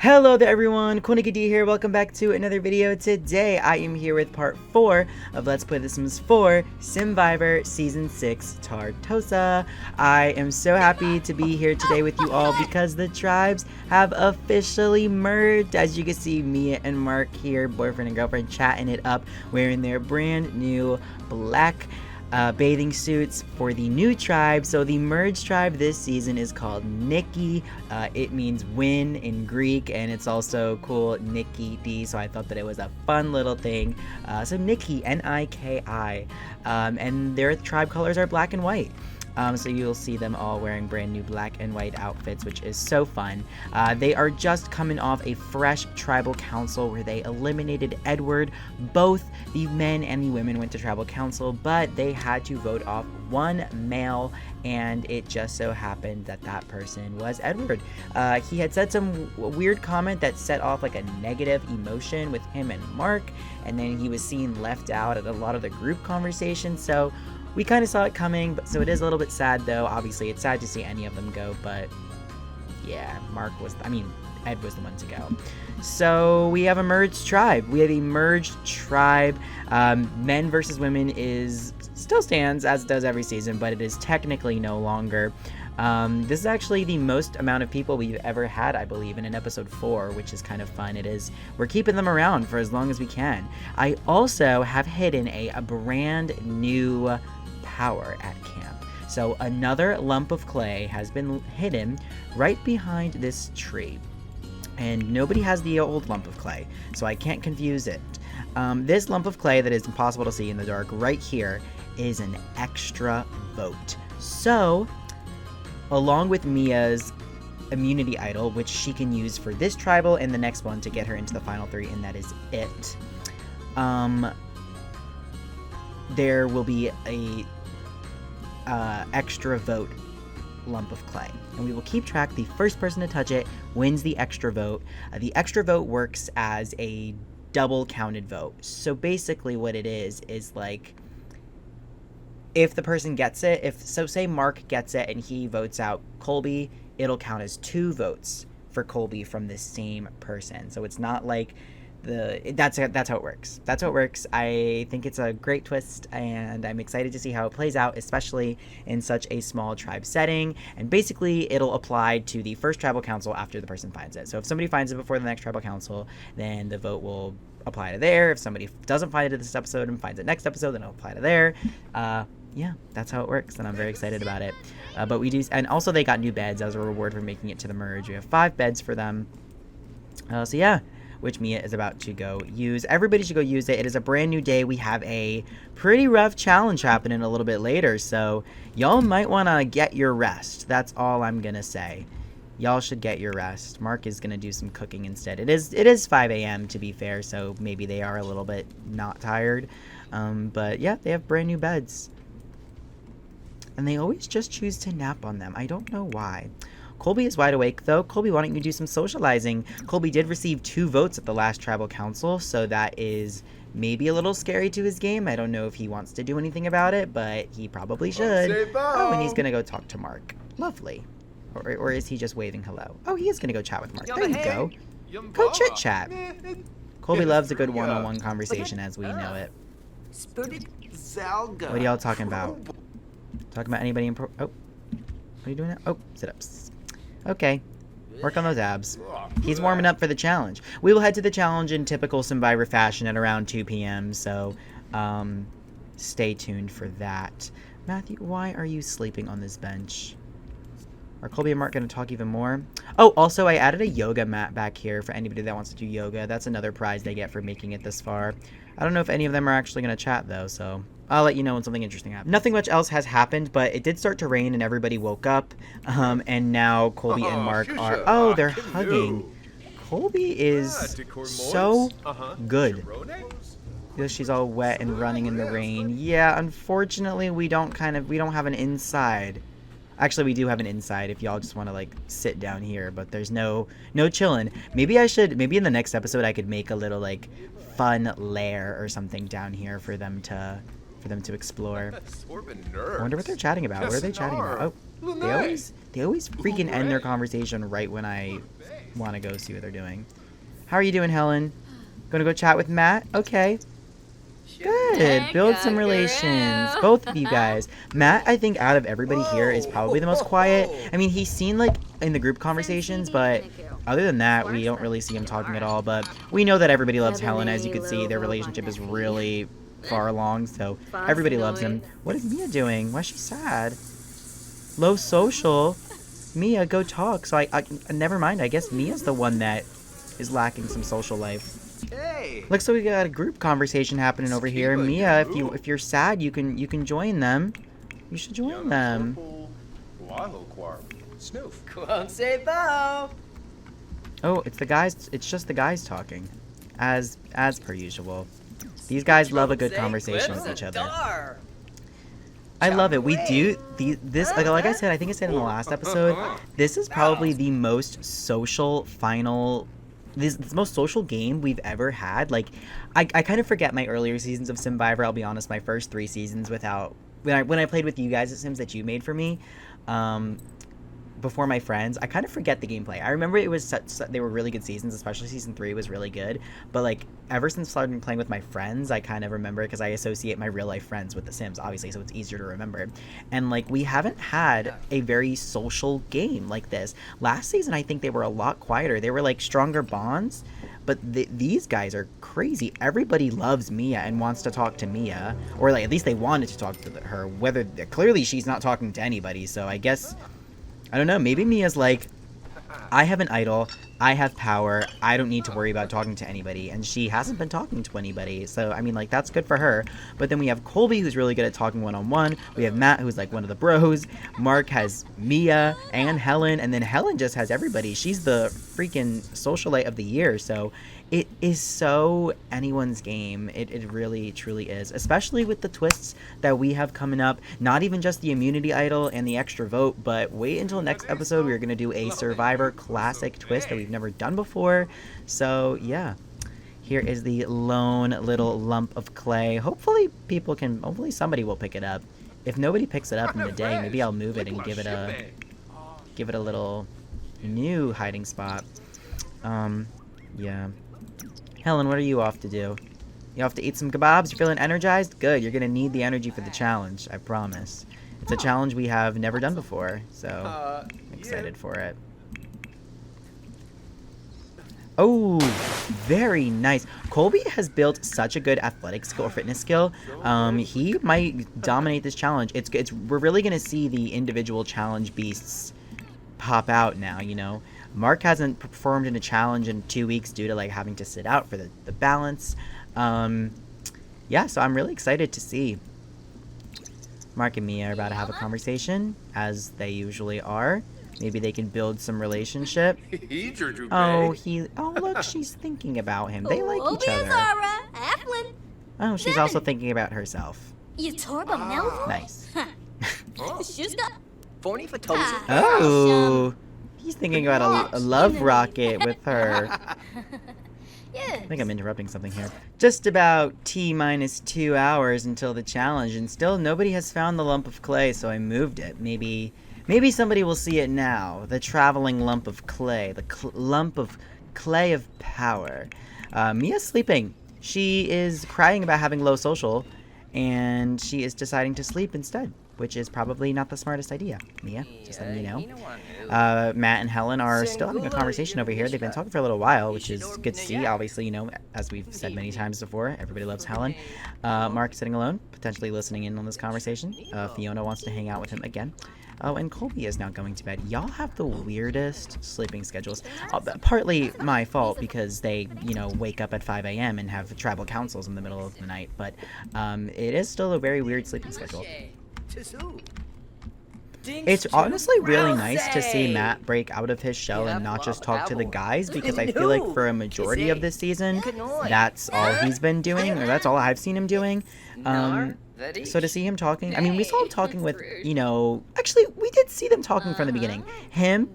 Hello there everyone, Coolnickyd here, welcome back to another video. Today I am here with part 4 of Let's Play The Sims 4 Simvivor Season 6 Tartosa. I am so happy to be here today with you all because the tribes have officially merged. As you can see, Mia and Mark here, boyfriend and girlfriend, chatting it up, wearing their brand new black bathing suits for the new tribe. So the merged tribe this season is called Coolnickyd. It means win in Greek, and it's also Coolnickyd, so I thought that it was a fun little thing. So Coolnickyd, N-I-K-I, and their tribe colors are black and white. So you'll see them all wearing brand new black and white outfits, which is so fun. They are just coming off a fresh tribal council where they eliminated Edward. Both the men and the women went to tribal council, but they had to vote off one male, and it just so happened that that person was Edward. He had said some weird comment that set off like a negative emotion with him and Mark, and then he was seen left out at a lot of the group conversations. So we kind of saw it coming, but so it is a little bit sad though. Obviously, it's sad to see any of them go, but yeah, Ed was the one to go. So we have a merged tribe. Men versus women still stands as it does every season, but it is technically no longer. This is actually the most amount of people we've ever had, I believe, in an episode 4, which is kind of fun. We're keeping them around for as long as we can. I also have hidden a brand new power at camp. So another lump of clay has been hidden right behind this tree. And nobody has the old lump of clay, so I can't confuse it. This lump of clay that is impossible to see in the dark right here is an extra vote. So, along with Mia's immunity idol, which she can use for this tribal and the next one to get her into the final 3, and that is it. There will be a extra vote lump of clay, and we will keep track. The first person to touch it wins the extra vote. The extra vote works as a double counted vote. So basically what it is like, if the person gets it, say Mark gets it and he votes out Colby, it'll count as 2 votes for Colby from the same person. So it's not like that's how it works. That's how it works. I think it's a great twist, and I'm excited to see how it plays out, especially in such a small tribe setting. And basically, it'll apply to the first tribal council after the person finds it. So if somebody finds it before the next tribal council, then the vote will apply to there. If somebody doesn't find it this episode and finds it next episode, then it'll apply to there. Yeah, that's how it works, and I'm very excited about it. But we do, and also they got new beds as a reward for making it to the merge. We have 5 beds for them. So yeah, which Mia is about to go use. Everybody should go use it. It is a brand new day. We have a pretty rough challenge happening a little bit later, so y'all might want to get your rest. That's all I'm gonna say. Y'all should get your rest. Mark is gonna do some cooking instead. It is 5 a.m. to be fair, so maybe they are a little bit not tired. But yeah, they have brand new beds. And they always just choose to nap on them. I don't know why. Colby is wide awake, though. Colby, why don't you do some socializing? Colby did receive 2 votes at the last tribal council, so that is maybe a little scary to his game. I don't know if he wants to do anything about it, but he probably should. Oh, and he's going to go talk to Mark. Lovely. Or is he just waving hello? Oh, he is going to go chat with Mark. There you go. Go chit-chat. Colby loves a good one-on-one conversation as we know it. What are y'all talking about? Talking about anybody in what are you doing now? Oh, sit-ups. Okay, work on those abs. He's warming up for the challenge. We will head to the challenge in typical Simvivor fashion at around 2 p.m., so stay tuned for that. Matthew, why are you sleeping on this bench? Are Colby and Mark going to talk even more? Oh, also, I added a yoga mat back here for anybody that wants to do yoga. That's another prize they get for making it this far. I don't know if any of them are actually going to chat, though, so I'll let you know when something interesting happens. Nothing much else has happened, but it did start to rain and everybody woke up. And now Colby and Mark are... Oh, they're hugging. Colby is so good. She's all wet and running in the rain. Yeah, unfortunately, we don't have an inside. Actually, we do have an inside if y'all just want to, like, sit down here, but there's no chilling. Maybe in the next episode I could make a little, like, fun lair or something down here for them to explore. I wonder what they're chatting about. What are they chatting about? Oh, they always freaking end their conversation right when I want to go see what they're doing. How are you doing, Helen? Gonna go chat with Matt? Okay. Good. Build some relations. Both of you guys. Matt, I think out of everybody here is probably the most quiet. I mean, he's seen like in the group conversations, but other than that, we don't really see him talking at all. But we know that everybody loves Helen. As you can see, their relationship is really far along, so everybody loves him. What is Mia doing? Why is she sad? Low social. Mia, go talk. So I never mind. I guess Mia's the one that is lacking some social life. Hey. Looks like we got a group conversation happening over here. Mia, if you're sad, you can join them. You should join them. Oh, it's the guys. It's just the guys talking, as per usual. These guys love a good conversation with each other. I love it. We do this like I said. I think I said in the last episode. This is probably the most social final. This most social game we've ever had. Like, I kind of forget my earlier seasons of Simvivor. I'll be honest, my first 3 seasons without when I played with you guys at Sims that you made for me, before my friends, I kind of forget the gameplay. I remember it was they were really good seasons, especially season 3 was really good. But like ever since starting playing with my friends, I kind of remember because I associate my real life friends with the Sims, obviously, so it's easier to remember. And like we haven't had a very social game like this. Last season, I think they were a lot quieter. They were like stronger bonds. But these guys are crazy. Everybody loves Mia and wants to talk to Mia, or like at least they wanted to talk to her. Whether clearly she's not talking to anybody, so I guess. I don't know, maybe Mia's like, I have an idol, I have power, I don't need to worry about talking to anybody, and she hasn't been talking to anybody, so, I mean, like, that's good for her. But then we have Colby, who's really good at talking one-on-one, we have Matt, who's, like, one of the bros, Mark has Mia and Helen, and then Helen just has everybody. She's the freaking socialite of the year, so it is so anyone's game. It really, truly is, especially with the twists that we have coming up. Not even just the immunity idol and the extra vote, but wait until next episode. We're going to do a Survivor classic twist that we've never done before. So, yeah. Here is the lone little lump of clay. Hopefully somebody will pick it up. If nobody picks it up in the day, maybe I'll move it and give it a little new hiding spot. Yeah. Helen, what are you off to do? You off to eat some kebabs? You're feeling energized? Good. You're going to need the energy for the challenge. I promise. It's a challenge we have never done before, so I'm excited for it. Oh, very nice. Colby has built such a good athletic skill or fitness skill. He might dominate this challenge. We're really going to see the individual challenge beasts pop out now, you know. Mark hasn't performed in a challenge in 2 weeks due to like having to sit out for the balance. Yeah, so I'm really excited to see. Mark and Mia are about to have a conversation, as they usually are. Maybe they can build some relationship. Oh, look, she's thinking about him. They like each other. Oh, she's also thinking about herself. Nice. Oh, he's thinking about a love rocket with her. I think I'm interrupting something here. Just about T-minus 2 hours until the challenge, and still nobody has found the lump of clay, so I moved it. Maybe somebody will see it now. The traveling lump of clay. The lump of clay of power. Mia's sleeping. She is crying about having low social, and she is deciding to sleep instead, which is probably not the smartest idea. Mia, just letting you know. Matt and Helen are still having a conversation over here. They've been talking for a little while, which is good to see. Obviously, you know, as we've said many times before, everybody loves Helen. Mark sitting alone, potentially listening in on this conversation. Fiona wants to hang out with him again. Oh, and Colby is now going to bed. Y'all have the weirdest sleeping schedules. Partly my fault because they, you know, wake up at 5 a.m. and have tribal councils in the middle of the night. But it is still a very weird sleeping schedule. It's honestly really nice to see Matt break out of his shell and not just talk to the guys, because I feel like for a majority of this season, that's all he's been doing, or that's all I've seen him doing. So to see him talking, I mean, we saw him talking with, you know, actually, we did see them talking from the beginning. Him,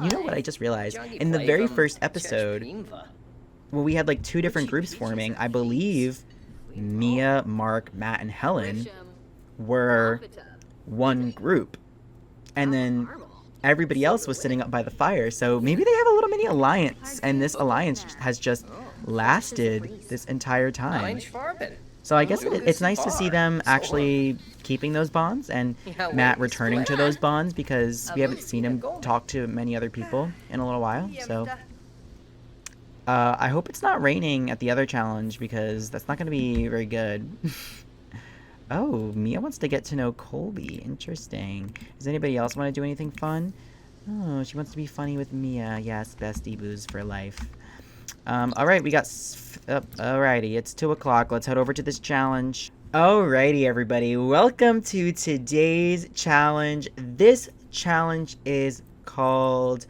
you know what I just realized? In the very first episode, when we had like 2 different groups forming, I believe Mia, Mark, Matt, and Helen were one group. And then everybody else was sitting up by the fire. So maybe they have a little mini alliance, and this alliance has just lasted this entire time. So I guess it's nice to see them actually keeping those bonds, and Matt returning to those bonds, because we haven't seen him talk to many other people in a little while. So I hope it's not raining at the other challenge, because that's not going to be very good. Oh, Mia wants to get to know Colby. Interesting. Does anybody else want to do anything fun? Oh, she wants to be funny with Mia. Yes, bestie booze for life. Alright, we got... alrighty, it's 2 o'clock. Let's head over to this challenge. Alrighty, everybody. Welcome to today's challenge. This challenge is called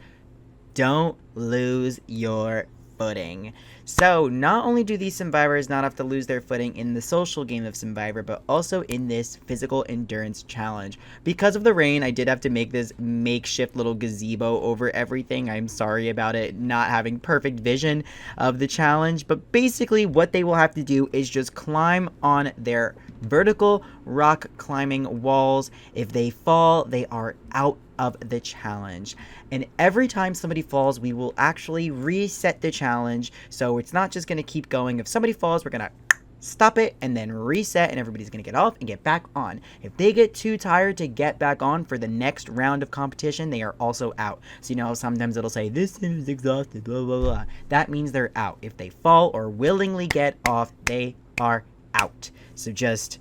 Don't Lose Your Footing. So, not only do these Simvivors not have to lose their footing in the social game of Simvivor, but also in this physical endurance challenge. Because of the rain, I did have to make this makeshift little gazebo over everything. I'm sorry about it not having perfect vision of the challenge, but basically what they will have to do is just climb on their vertical rock climbing walls. If they fall, they are out of the challenge, and every time somebody falls, we will actually reset the challenge. So it's not just going to keep going. If somebody falls, we're going to stop it and then reset, and everybody's going to get off and get back on. If they get too tired to get back on for the next round of competition, they are also out. So you know, sometimes it'll say this sim is exhausted, blah blah blah. That means they're out. If they fall or willingly get off, they are out. So just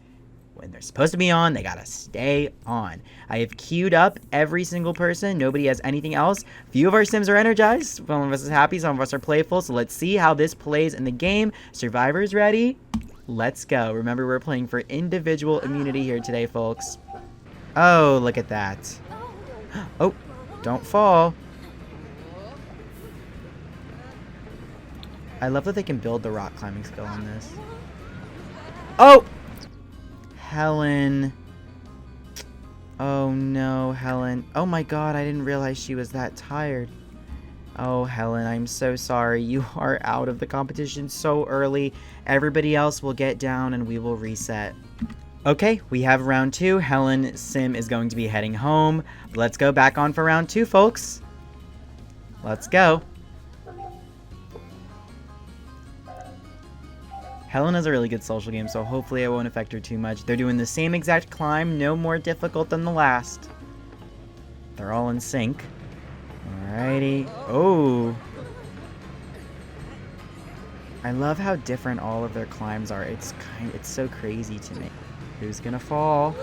when they're supposed to be on, they gotta stay on. I have queued up every single person. Nobody has anything else. Few of our sims are energized. Some of us is happy. Some of us are playful. So let's see how this plays in the game. Survivors ready? Let's go. Remember, we're playing for individual immunity here today, folks. Oh, look at that. Oh, don't fall. I love that they can build the rock climbing skill on this. Oh! Helen. Oh no, Helen. Oh my god, I didn't realize she was that tired. Oh, Helen, I'm so sorry. You are out of the competition so early. Everybody else will get down and we will reset. Okay, we have round 2. Helen Sim is going to be heading home. Let's go back on for round 2, folks. Let's go. Helen has a really good social game, so hopefully it won't affect her too much. They're doing the same exact climb, no more difficult than the last. They're all in sync. Alrighty. Oh! I love how different all of their climbs are. It's so crazy to me. Who's gonna fall?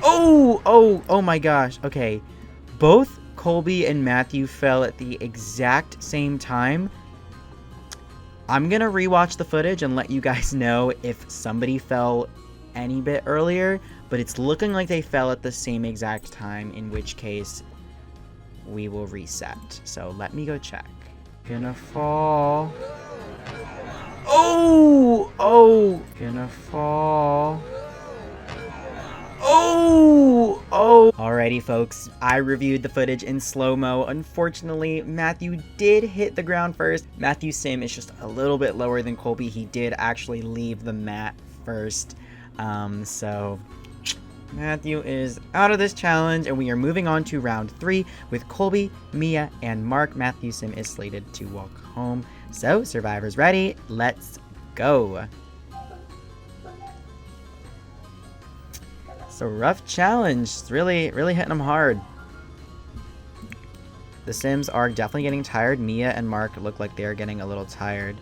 Oh! Oh my gosh. Okay. Both Colby and Matthew fell at the exact same time. I'm gonna rewatch the footage and let you guys know if somebody fell any bit earlier, but it's looking like they fell at the same exact time, in which case we will reset. So let me go check. Gonna fall. Oh! Oh! Gonna fall. Oh! Oh! Alrighty, folks. I reviewed the footage in slow-mo. Unfortunately, Matthew did hit the ground first. Matthew Sim is just a little bit lower than Colby. He did actually leave the mat first. So Matthew is out of this challenge, and we are moving on to round 3 with Colby, Mia, and Mark. Matthew Sim is slated to walk home. So, survivors ready? Let's go. It's a rough challenge. It's really hitting them hard. The Sims are definitely getting tired. Mia and Mark look like they're getting a little tired.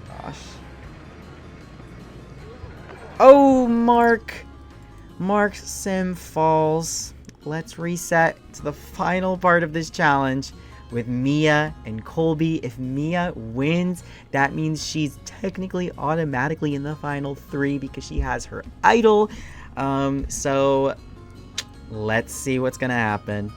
Gosh. Oh, Mark! Mark's Sim falls. Let's reset to the final part of this challenge with Mia and Colby. If Mia wins, that means she's technically automatically in the final 3 because she has her idol. So let's see what's gonna happen.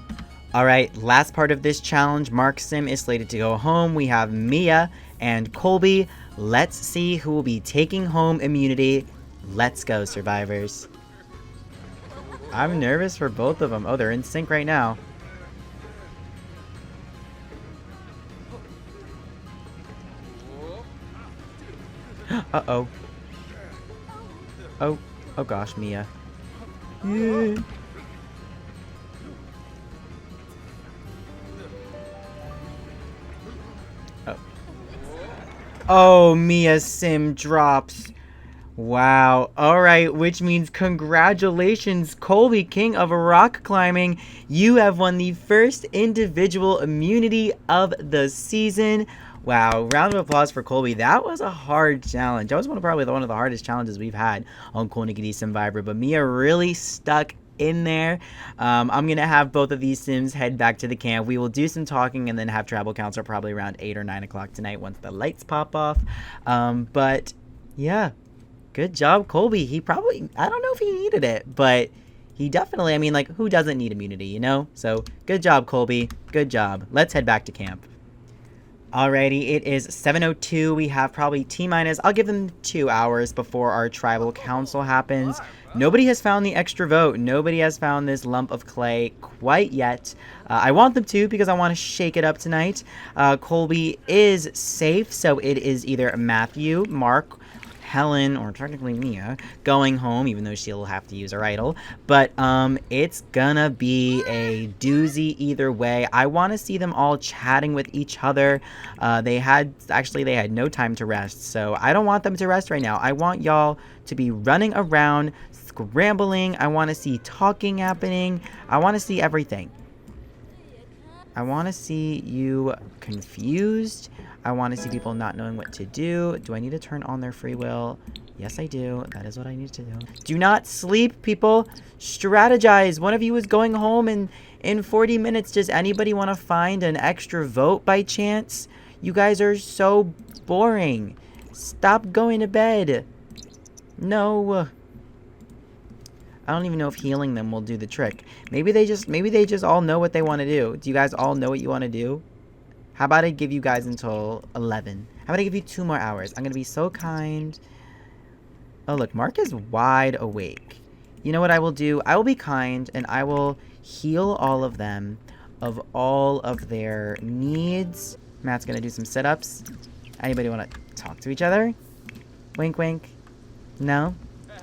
Alright, last part of this challenge. Mark Sim is slated to go home. We have Mia and Colby. Let's see who will be taking home immunity. Let's go, survivors. I'm nervous for both of them. Oh, they're in sync right now. Uh-oh. Oh gosh, Mia. Yeah. Oh, Mia Sim drops. Wow. All right, which means congratulations, Colby, king of rock climbing. You have won the first individual immunity of the season. Wow, round of applause for Colby. That was a hard challenge. That was probably one of the hardest challenges we've had on Coolnickyd Simvivor, but Mia really stuck in there. I'm gonna have both of these sims head back to the camp. We will do some talking and then have tribal council probably around 8 or 9 o'clock tonight once the lights pop off. But yeah, good job, Colby. He probably, I don't know if he needed it, but he definitely, I mean, like, who doesn't need immunity, you know? So good job, Colby. Good job. Let's head back to camp. Alrighty, it is 7:02. We have probably T-minus, I'll give them 2 hours before our tribal council happens. Nobody has found the extra vote. Nobody has found this lump of clay quite yet. I want them to because I want to shake it up tonight. Colby is safe, so it is either Matthew, Mark, Helen, or technically Mia, going home, even though she'll have to use her idol. But it's gonna be a doozy either way. I want to see them all chatting with each other. They had no time to rest, so I don't want them to rest right now. I want y'all to be running around, scrambling. I want to see talking happening. I want to see everything. I want to see you confused. I want to see people not knowing what to do. Do I need to turn on their free will? Yes, I do. That is what I need to do. Do not sleep, people. Strategize. One of you is going home in 40 minutes. Does anybody want to find an extra vote by chance? You guys are so boring. Stop going to bed. No. I don't even know if healing them will do the trick. Maybe they just all know what they want to do. Do you guys all know what you want to do? How about I give you guys until 11? How about I give you 2 more hours? I'm going to be so kind. Oh, look, Mark is wide awake. You know what I will do? I will be kind, and I will heal all of them of all of their needs. Matt's going to do some sit-ups. Anybody want to talk to each other? Wink, wink. No?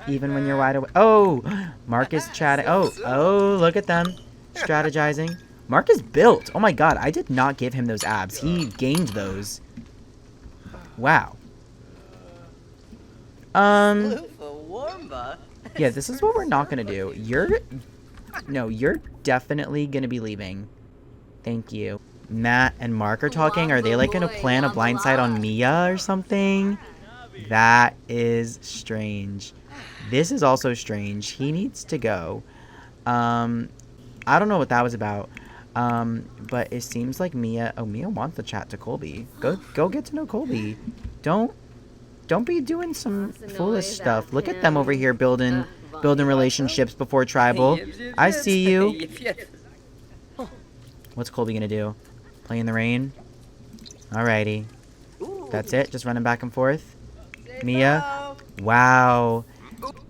Even when you're wide awake. Oh, Mark is chatting. Oh, look at them. Strategizing. Mark is built. Oh my god, I did not give him those abs. He gained those. Wow. Yeah, this is what we're not gonna do. You're definitely gonna be leaving. Thank you. Matt and Mark are talking. Are they like gonna plan a blindside on Mia or something? That is strange. This is also strange. He needs to go. I don't know what that was about. But it seems like Mia wants to chat to Colby. Go get to know Colby. Don't be doing some foolish stuff. Look at them over here building relationships before tribal. I see you. What's Colby gonna do? Play in the rain? Alrighty. That's it? Just running back and forth? Mia? Wow.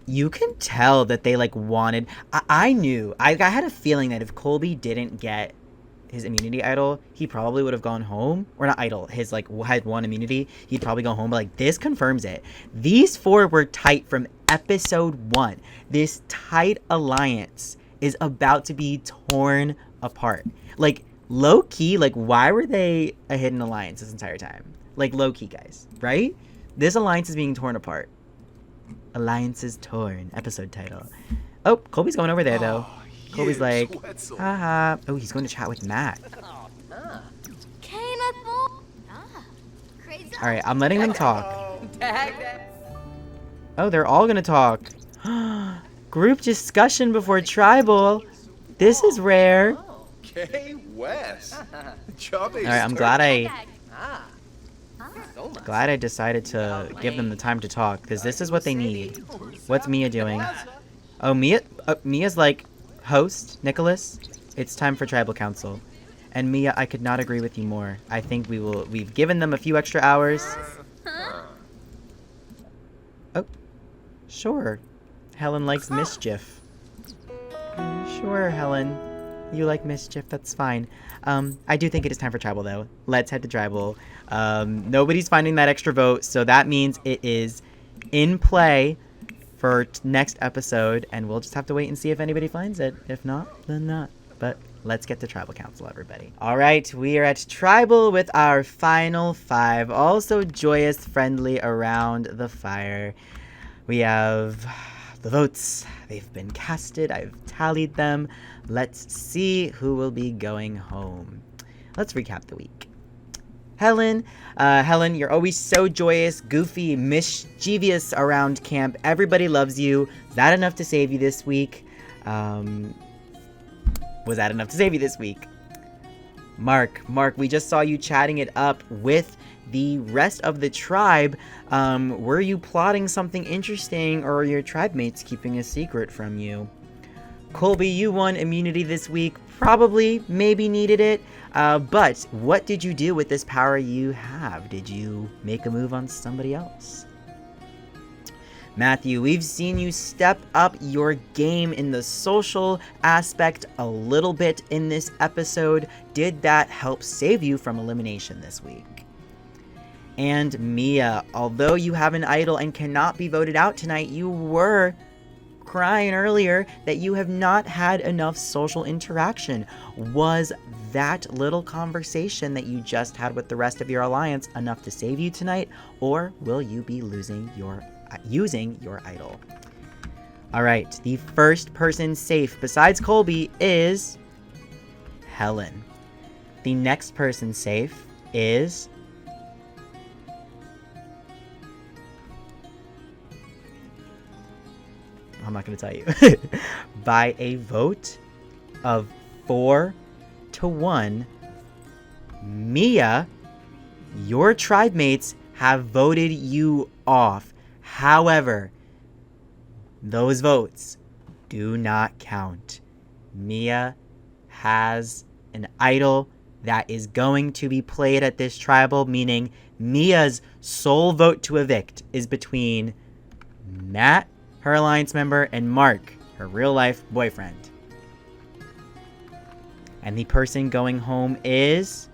You can tell that they like wanted. I knew. I had a feeling that if Colby didn't get his immunity idol, he probably would have gone home. Or not idol. His like had one immunity. He'd probably go home. But like this confirms it. These 4 were tight from episode 1. This tight alliance is about to be torn apart. Like low key. Like why were they a hidden alliance this entire time? Like low key, guys. Right? This alliance is being torn apart. Alliances Torn, episode title. Oh, Colby's going over there, though. Colby's like, haha. Oh, he's going to chat with Matt. Alright, I'm letting them talk. Oh, they're all going to talk. Group discussion before tribal. This is rare. Alright, I'm glad I decided to give them the time to talk, because this is what they need. What's Mia doing? Oh, Mia's like, host, Nicholas, it's time for tribal council. And Mia, I could not agree with you more. I think we've given them a few extra hours. Oh, sure. Helen likes mischief. Sure, Helen. You like mischief, that's fine. I do think it is time for tribal, though. Let's head to tribal. Nobody's finding that extra vote, so that means it is in play for next episode, and we'll just have to wait and see if anybody finds it. If not, then not. But let's get to Tribal Council, everybody. All right, we are at Tribal with our final 5. Also joyous, friendly around the fire. We have the votes. They've been casted. I've tallied them. Let's see who will be going home. Let's recap the week. Helen, you're always so joyous, goofy, mischievous around camp. Everybody loves you. Is that enough to save you this week? Was that enough to save you this week? Mark, we just saw you chatting it up with the rest of the tribe. Were you plotting something interesting, or are your tribe mates keeping a secret from you? Colby, you won immunity this week. Probably, maybe needed it. But what did you do with this power you have? Did you make a move on somebody else? Matthew, we've seen you step up your game in the social aspect a little bit in this episode. Did that help save you from elimination this week? And Mia, although you have an idol and cannot be voted out tonight, you were crying earlier that you have not had enough social interaction. Was that little conversation that you just had with the rest of your alliance enough to save you tonight, or will you be using your idol? All right, the first person safe besides Colby is Helen. The next person safe is I'm not going to tell you. By a vote of 4-1, Mia, your tribe mates have voted you off. However, those votes do not count. Mia has an idol that is going to be played at this tribal, meaning Mia's sole vote to evict is between Matt, her alliance member, and Mark, her real-life boyfriend. And the person going home is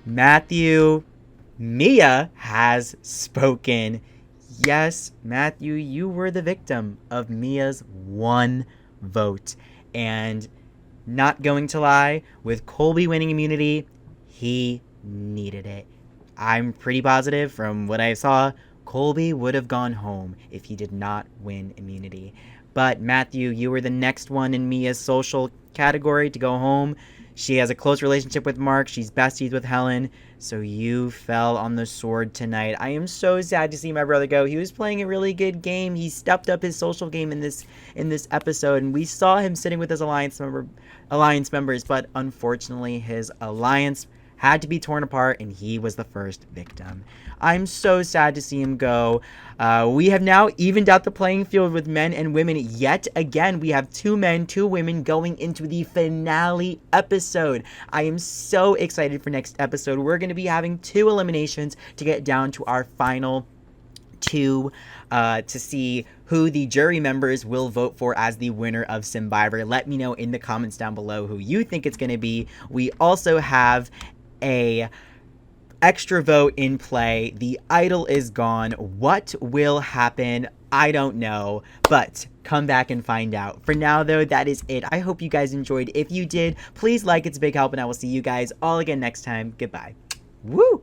Matthew. Mia has spoken. Yes, Matthew, you were the victim of Mia's one vote. And not going to lie, with Colby winning immunity, he needed it. I'm pretty positive from what I saw, Colby would have gone home if he did not win immunity. But Matthew, you were the next one in Mia's social category to go home. She has a close relationship with Mark. She's besties with Helen. So you fell on the sword tonight. I am so sad to see my brother go. He was playing a really good game. He stepped up his social game in this episode, and we saw him sitting with his alliance members, but unfortunately his alliance had to be torn apart, and he was the first victim. I'm so sad to see him go. We have now evened out the playing field with men and women yet again. We have 2 men, 2 women going into the finale episode. I am so excited for next episode. We're going to be having 2 eliminations to get down to our final 2 to see who the jury members will vote for as the winner of Simvivor. Let me know in the comments down below who you think it's going to be. We also have a extra vote in play. The idol is gone. What will happen? I don't know, but come back and find out. For now, though, that is it. I hope you guys enjoyed. If you did, please like. It's a big help, and I will see you guys all again next time. Goodbye. Woo!